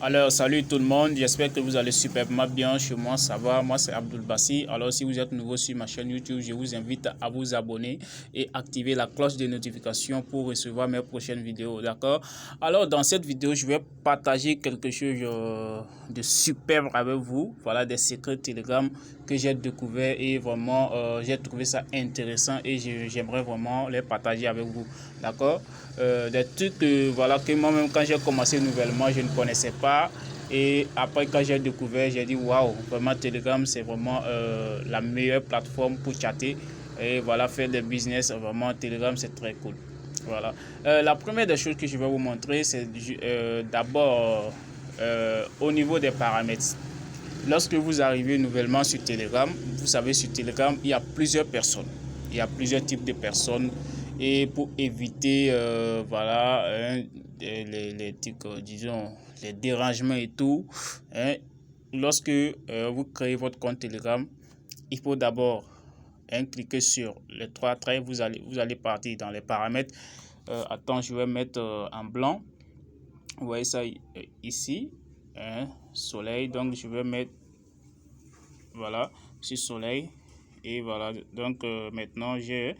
Alors, salut tout le monde, j'espère que vous allez superbement bien. Chez moi, ça va. Moi, c'est Abdul Bassi. Alors, si vous êtes nouveau sur ma chaîne YouTube, je vous invite à vous abonner et activer la cloche de notification pour recevoir mes prochaines vidéos. D'accord? Alors, dans cette vidéo, je vais partager quelque chose de superbe avec vous. Voilà, des secrets Telegram que j'ai découvert et vraiment, j'ai trouvé ça intéressant et j'aimerais vraiment les partager avec vous. D'accord? Des trucs voilà, que moi-même, quand j'ai commencé nouvellement, je ne connaissais pas. Et après, quand j'ai découvert, j'ai dit waouh, vraiment Telegram, c'est vraiment la meilleure plateforme pour chatter et voilà, faire des business. Vraiment, Telegram, c'est très cool. Voilà. La première des choses que je vais vous montrer, c'est d'abord au niveau des paramètres. Lorsque vous arrivez nouvellement sur Telegram, vous savez, sur Telegram, il y a plusieurs personnes. Il y a plusieurs types de personnes. Et pour éviter voilà, les trucs, disons, les dérangements et tout, hein, lorsque vous créez votre compte Telegram, il faut d'abord cliquer sur les trois traits. Vous allez partir dans les paramètres. Attends, je vais mettre en blanc. Vous voyez ça ici, hein, soleil. Donc, je vais mettre, voilà, sur soleil. Et voilà, donc maintenant, j'ai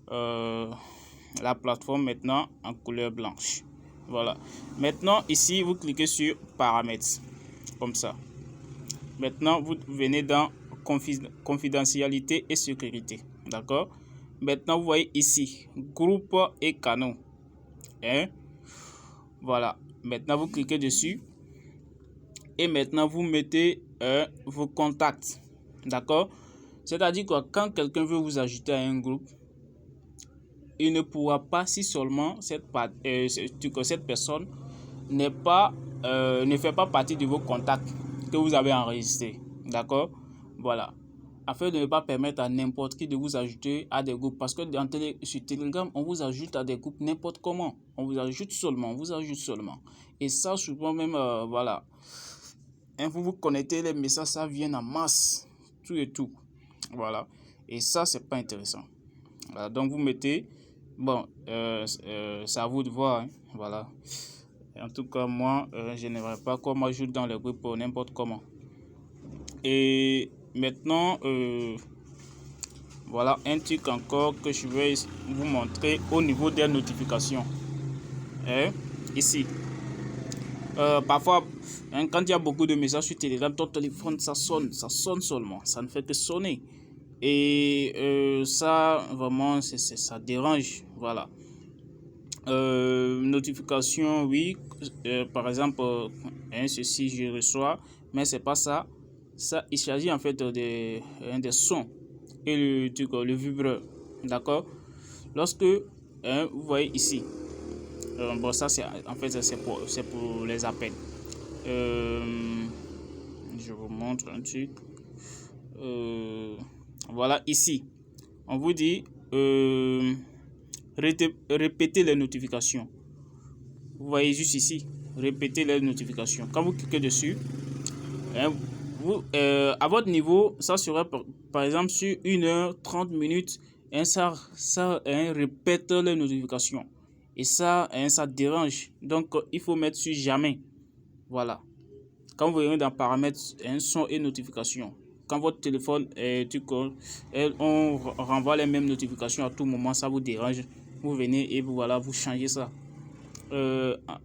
la plateforme maintenant en couleur blanche. Voilà. Maintenant, ici, vous cliquez sur paramètres, comme ça. Maintenant, vous venez dans confidentialité et sécurité. D'accord? Maintenant, vous voyez ici, groupe et canaux. Hein? Voilà. Maintenant, vous cliquez dessus. Et maintenant, vous mettez vos contacts. D'accord? C'est-à-dire que quand quelqu'un veut vous ajouter à un groupe, il ne pourra pas si seulement cette personne ne fait pas partie de vos contacts que vous avez enregistrés. D'accord? Voilà. Afin de ne pas permettre à n'importe qui de vous ajouter à des groupes. Parce que sur Telegram, on vous ajoute à des groupes n'importe comment. On vous ajoute seulement. Et ça, souvent même, voilà. Vous connectez les messages, ça vient en masse. Tout et tout. Voilà. Et ça, c'est pas intéressant. Voilà. Donc, vous mettez... Bon, c'est à vous de voir. Hein. Voilà. En tout cas, moi, je n'aimerais pas qu'on m'ajoute dans le groupe n'importe comment. Et maintenant, voilà un truc encore que je vais vous montrer au niveau des notifications. Ici. Parfois, quand il y a beaucoup de messages sur Telegram, ton téléphone, ça sonne seulement. Ça ne fait que sonner. Et ça, vraiment, ça dérange. Voilà. Notification, oui. Par exemple, ceci, je reçois. Mais c'est pas ça. Ça, il s'agit en fait des sons. Et le vibreur. D'accord? Lorsque, vous voyez ici. Bon, ça, en fait, c'est pour les appels. Je vous montre un truc. Voilà, ici, on vous dit répétez les notifications. Vous voyez juste ici, répétez les notifications. Quand vous cliquez dessus, à votre niveau, ça serait par exemple sur 1 heure 30 minutes, ça répète les notifications. Et ça, ça dérange. Donc, il faut mettre sur jamais. Voilà. Quand vous venez dans paramètres, son et notifications. Quand votre téléphone on renvoie les mêmes notifications à tout moment, ça vous dérange. Vous venez et voilà, vous changez ça.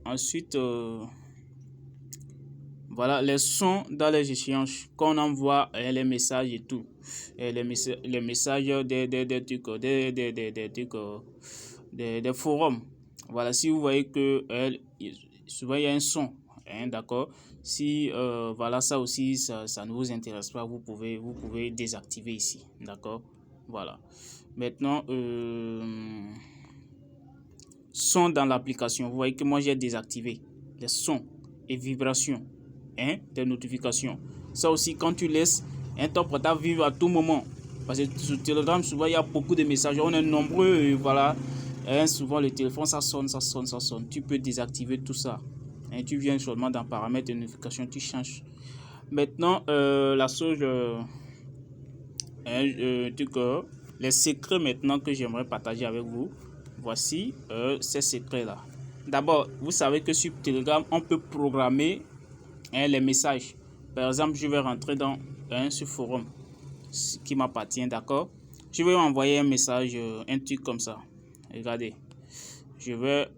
Ensuite, voilà, les sons dans les échanges. Quand on envoie les messages et tout. Les messages des forums. Voilà, si vous voyez que souvent il y a un son, d'accord. Si voilà, ça aussi, ça ne vous intéresse pas, vous pouvez désactiver ici, d'accord. Voilà. Maintenant, son dans l'application. Vous voyez que moi j'ai désactivé les sons et vibrations, des notifications. Ça aussi, quand tu laisses ton portable vivre à tout moment, parce que sur Telegram souvent il y a beaucoup de messages, on est nombreux, et voilà. Souvent le téléphone ça sonne. Tu peux désactiver tout ça. Tu viens seulement dans paramètres de notification, tu changes. Maintenant, la chose, les secrets maintenant que j'aimerais partager avec vous. Voici ces secrets là. D'abord, vous savez que sur Telegram, on peut programmer les messages. Par exemple, je vais rentrer dans ce forum qui m'appartient, d'accord? Je vais envoyer un message, un truc comme ça. Regardez, je vais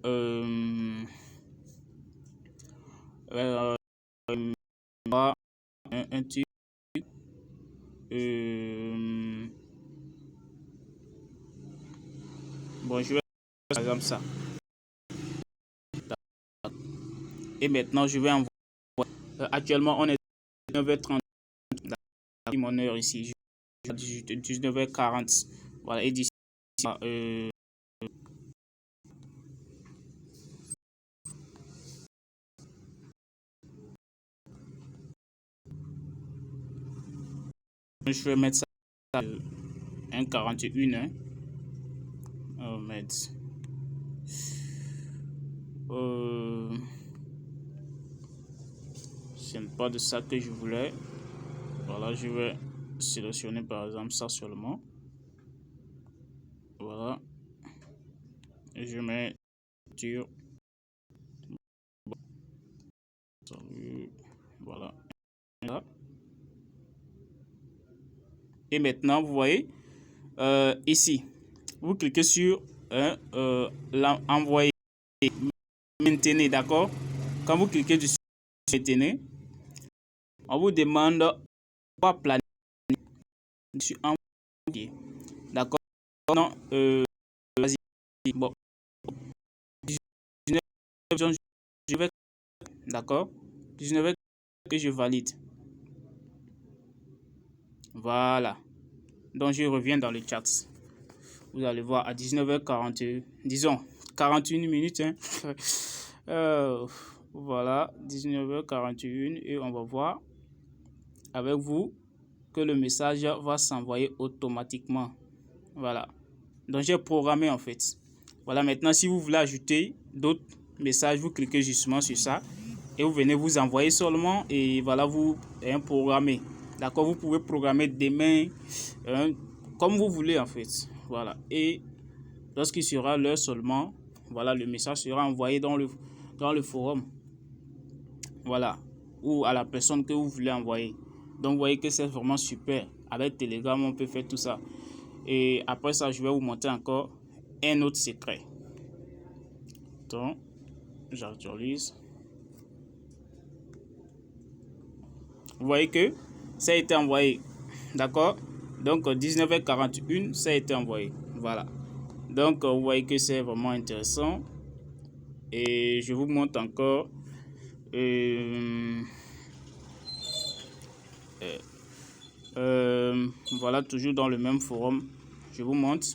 un truc. Bon, je vais par exemple ça. Et maintenant, je vais envoyer. Actuellement, on est 19h30. Mon heure ici. 19h40. Voilà, et d'ici. Je vais mettre ça à 1h41. Hein. Ce n'est pas de ça que je voulais. Voilà, je vais sélectionner par exemple ça seulement. Voilà. Et je mets sur. Voilà. Et maintenant, vous voyez, ici, vous cliquez sur l'envoyer, maintenir, d'accord? Quand vous cliquez dessus, maintenir, on vous demande quoi planifier sur envoyer, d'accord? Non, vas-y, bon, 19, je vais, d'accord? 19 que je valide. Voilà. Donc, je reviens dans le chat. Vous allez voir à 19h40, disons 41 minutes. Hein. Voilà, 19h41 et on va voir avec vous que le message va s'envoyer automatiquement. Voilà. Donc, j'ai programmé en fait. Voilà, maintenant, si vous voulez ajouter d'autres messages, vous cliquez justement sur ça et vous venez vous envoyer seulement et voilà, vous programmez. D'accord, vous pouvez programmer demain comme vous voulez en fait. Voilà, et lorsqu'il sera l'heure seulement, voilà, le message sera envoyé dans le forum. Voilà, ou à la personne que vous voulez envoyer. Donc, vous voyez que c'est vraiment super. Avec Telegram, on peut faire tout ça. Et après ça, je vais vous montrer encore un autre secret. Donc, j'actualise. Vous voyez que ça a été envoyé. D'accord? Donc, 19h41, ça a été envoyé. Voilà. Donc, vous voyez que c'est vraiment intéressant. Et je vous montre encore. Voilà, toujours dans le même forum. Je vous montre.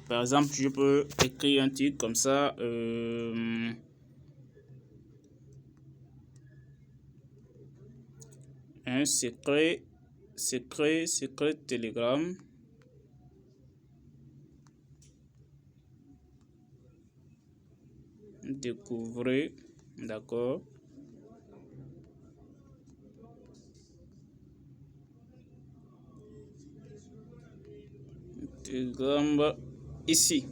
Par exemple, je peux écrire un titre comme ça. Un secret Telegram. Découvrez, d'accord. Telegram ici.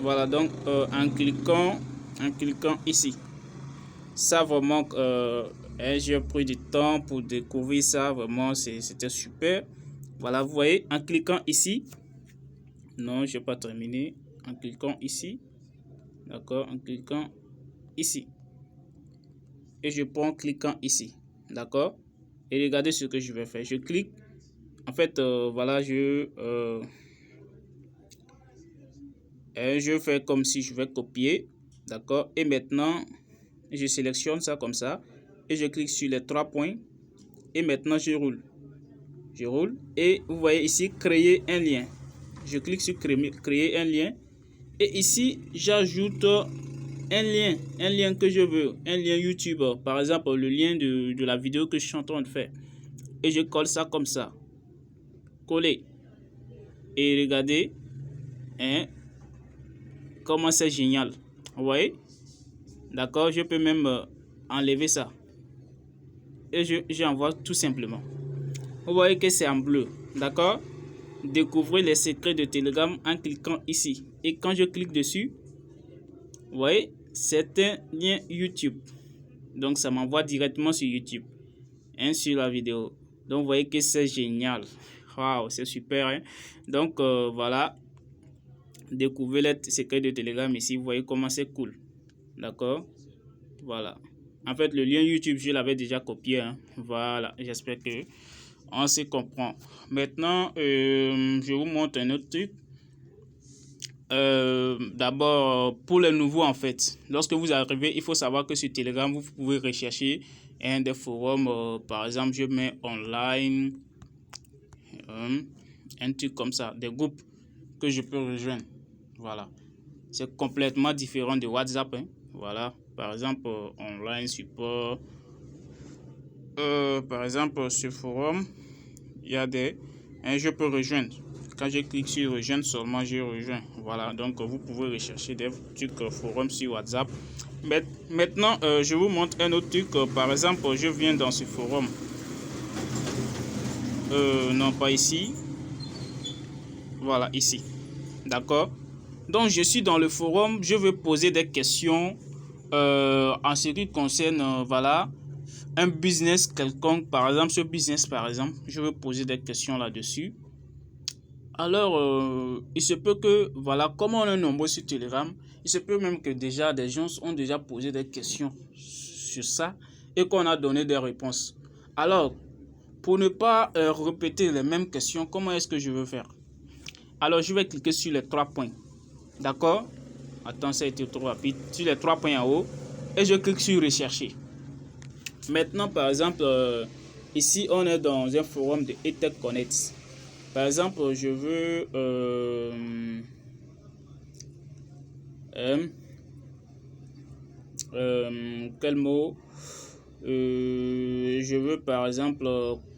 Voilà, donc en cliquant ici. Ça vraiment, j'ai pris du temps pour découvrir ça. Vraiment, c'était super. Voilà, vous voyez, en cliquant ici. Non, je n'ai pas terminé. En cliquant ici. D'accord, en cliquant ici. Et je prends cliquant ici. D'accord. Et regardez ce que je vais faire. Je clique. En fait, voilà, je fais comme si je vais copier. D'accord. Et maintenant, je sélectionne ça comme ça. Et je clique sur les 3 points. Et maintenant, je roule. Je roule. Et vous voyez ici, créer un lien. Je clique sur créer un lien. Et ici, j'ajoute un lien que je veux. Un lien YouTube. Par exemple, le lien de la vidéo que je suis en train de faire. Et je colle ça comme ça. Coller. Et regardez. Hein, comment c'est génial. Vous voyez? D'accord, je peux même enlever ça. Et j'envoie tout simplement. Vous voyez que c'est en bleu. D'accord? Découvrez les secrets de Telegram en cliquant ici. Et quand je clique dessus, vous voyez, c'est un lien YouTube. Donc ça m'envoie directement sur YouTube, hein, sur la vidéo. Donc vous voyez que c'est génial. Waouh, c'est super, hein? Donc voilà, découvrez les secrets de Telegram ici. Vous voyez comment c'est cool. D'accord, voilà. En fait, le lien YouTube, je l'avais déjà copié, hein. Voilà, j'espère que on se comprend. Maintenant, je vous montre un autre truc. D'abord, pour les nouveaux, en fait, lorsque vous arrivez, il faut savoir que sur Telegram, vous pouvez rechercher des forums. Par exemple, je mets online, un truc comme ça, des groupes que je peux rejoindre. Voilà, c'est complètement différent de WhatsApp, hein. Voilà, par exemple, online support. Par exemple, ce forum, il y a je peux rejoindre. Quand je clique sur rejoindre seulement, je rejoins. Voilà, donc vous pouvez rechercher des trucs forums sur WhatsApp. Maintenant, je vous montre un autre truc. Par exemple, je viens dans ce forum. Non, pas ici. Voilà, ici. D'accord. Donc, je suis dans le forum. Je veux poser des questions en ce qui concerne, voilà, un business quelconque. Par exemple, ce business, par exemple, je veux poser des questions là-dessus. Alors, il se peut que, voilà, comme on est nombreux sur Telegram, il se peut même que déjà des gens ont déjà posé des questions sur ça et qu'on a donné des réponses. Alors, pour ne pas répéter les mêmes questions, comment est-ce que je veux faire? Alors, je vais cliquer sur les 3 points. D'accord? Attends, ça a été trop rapide. Sur les 3 points en haut et je clique sur rechercher. Maintenant, par exemple, ici, on est dans un forum de ETech Connect. Par exemple, je veux quel mot? Je veux par exemple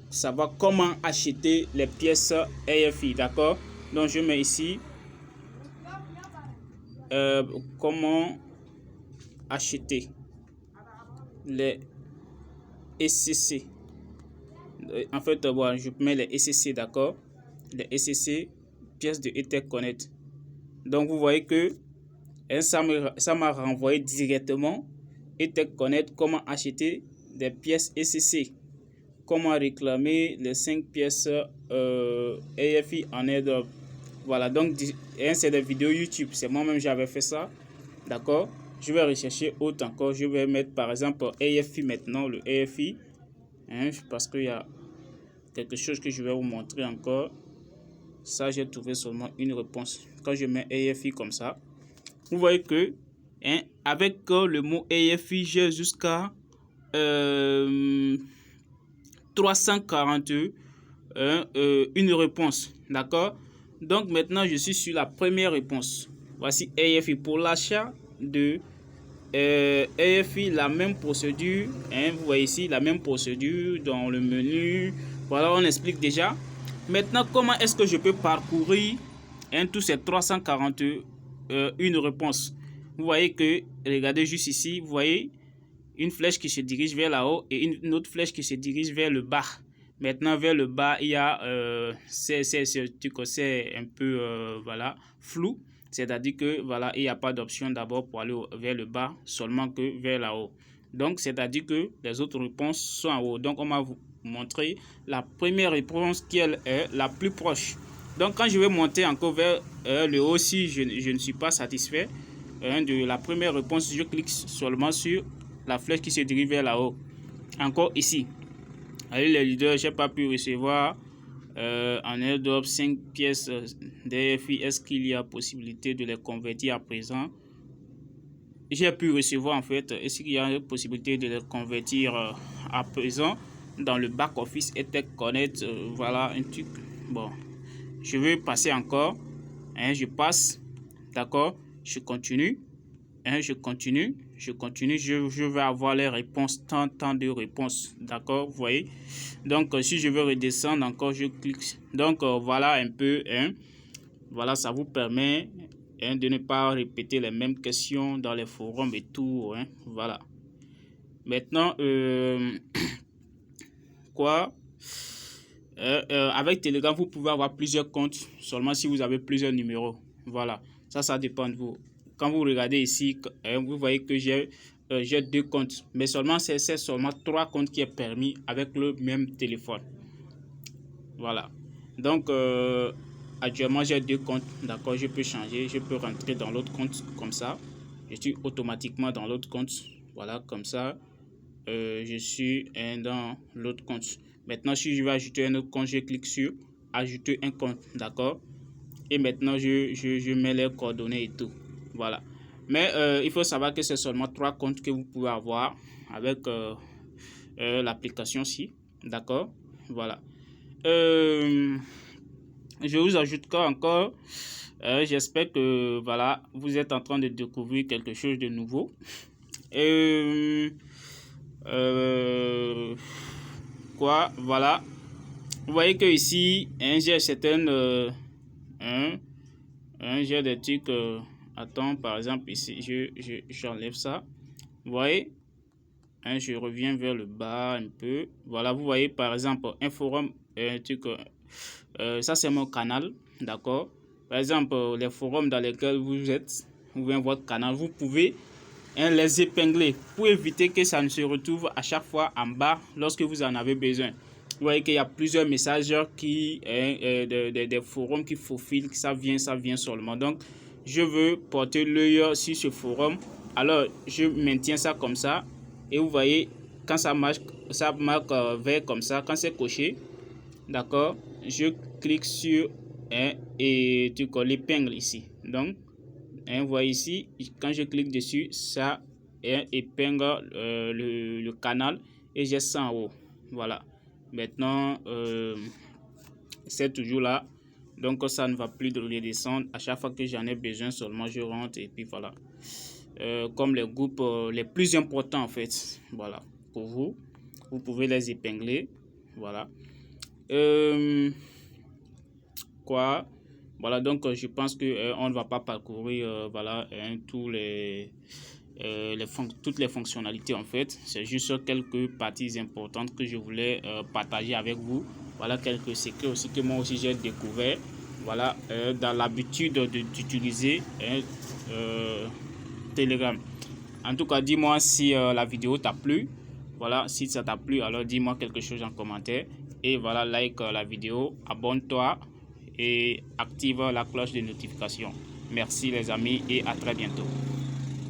savoir comment acheter les pièces AFI, d'accord? Donc je mets ici comment acheter les ECC. En fait, voilà, je mets les ECC, d'accord? Les ECC, pièces de ETech Connect. Donc vous voyez que ça m'a renvoyé directement ETech Connect, comment acheter des pièces ECC, comment réclamer les 5 pièces AFI en airdrop. Voilà, donc c'est des vidéos YouTube, c'est moi-même j'avais fait ça, d'accord? Je vais rechercher autre encore, je vais mettre par exemple AFI maintenant, le AFI, hein, parce qu'il y a quelque chose que je vais vous montrer encore. Ça, j'ai trouvé seulement une réponse. Quand je mets AFI comme ça, vous voyez que avec le mot AFI, j'ai jusqu'à 340 une réponse. D'accord? Donc maintenant, je suis sur la première réponse. Voici AFI pour l'achat de AFI, la même procédure. Vous voyez ici la même procédure dans le menu. Voilà, on explique déjà. Maintenant, comment est-ce que je peux parcourir tous ces 340 une réponse? Vous voyez que, regardez juste ici, vous voyez une flèche qui se dirige vers là haut et une autre flèche qui se dirige vers le bas. Maintenant, vers le bas, il y a c'est un peu voilà, flou. C'est-à-dire que voilà, il n'y a pas d'option d'abord pour aller vers le bas, seulement que vers là haut. Donc, c'est-à-dire que les autres réponses sont en haut. Donc, on va vous montrer la première réponse qui est la plus proche. Donc, quand je vais monter encore vers le haut, si je ne suis pas satisfait de la première réponse, je clique seulement sur la flèche qui se dirige vers là-haut. Encore ici. Allez, les leaders, je n'ai pas pu recevoir en airdrop 5 pièces d'AFI. Est-ce qu'il y a possibilité de les convertir à présent? J'ai pu recevoir en fait. Est-ce qu'il y a une possibilité de les convertir à présent dans le back office ETech Connect? Voilà un truc. Bon, je vais passer encore. Je passe. D'accord. Je continue. Je continue. Je vais avoir les réponses, tant de réponses. D'accord, vous voyez. Donc, si je veux redescendre encore, je clique. Donc, voilà un peu. Voilà, ça vous permet de ne pas répéter les mêmes questions dans les forums et tout. Voilà. Maintenant, avec Telegram, vous pouvez avoir plusieurs comptes seulement si vous avez plusieurs numéros. Voilà. Ça dépend de vous. Quand vous regardez ici, vous voyez que j'ai j'ai 2 comptes, mais seulement c'est seulement 3 comptes qui est permis avec le même téléphone. Voilà. Donc actuellement j'ai 2 comptes, d'accord. Je peux changer, je peux rentrer dans l'autre compte comme ça. Je suis automatiquement dans l'autre compte. Voilà, comme ça. Je suis dans l'autre compte. Maintenant, si je vais ajouter un autre compte, je clique sur ajouter un compte, d'accord. Et maintenant, je mets les coordonnées et tout. Voilà. Mais il faut savoir que c'est seulement 3 comptes que vous pouvez avoir avec l'application-ci, d'accord. Voilà. Je vous ajoute quoi encore? J'espère que voilà, vous êtes en train de découvrir quelque chose de nouveau. Quoi, voilà. Vous voyez que ici, j'ai certaines j'ai des trucs. Attends, par exemple ici, j'enlève ça. Vous voyez, je reviens vers le bas un peu. Voilà, vous voyez par exemple un forum, un truc. Ça c'est mon canal, d'accord. Par exemple, les forums dans lesquels vous êtes, ou bien votre canal, vous pouvez les épingler pour éviter que ça ne se retrouve à chaque fois en bas lorsque vous en avez besoin. Vous voyez qu'il y a plusieurs messageurs qui des forums qui faufilent, ça vient seulement. Donc je veux porter l'œil sur ce forum, alors je maintiens ça comme ça et vous voyez quand ça marche, ça marque vert comme ça, quand c'est coché, d'accord, je clique sur et tu colles l'épingle ici. Donc vous voyez ici, quand je clique dessus, ça épingle le canal et j'ai ça en haut. Voilà. Maintenant, c'est toujours là. Donc, ça ne va plus de redescendre. À chaque fois que j'en ai besoin, seulement je rentre et puis voilà. Comme les groupes les plus importants en fait. Voilà. Pour vous, vous pouvez les épingler. Voilà. Quoi? Voilà, donc je pense que on ne va pas parcourir voilà toutes les fonctionnalités en fait. C'est juste quelques parties importantes que je voulais partager avec vous. Voilà quelques secrets aussi que moi aussi j'ai découvert. Voilà, dans l'habitude d'utiliser Telegram. En tout cas, dis-moi si la vidéo t'a plu. Voilà, si ça t'a plu, alors dis-moi quelque chose en commentaire. Et voilà, like la vidéo, abonne-toi et active la cloche de notification. Merci les amis et à très bientôt.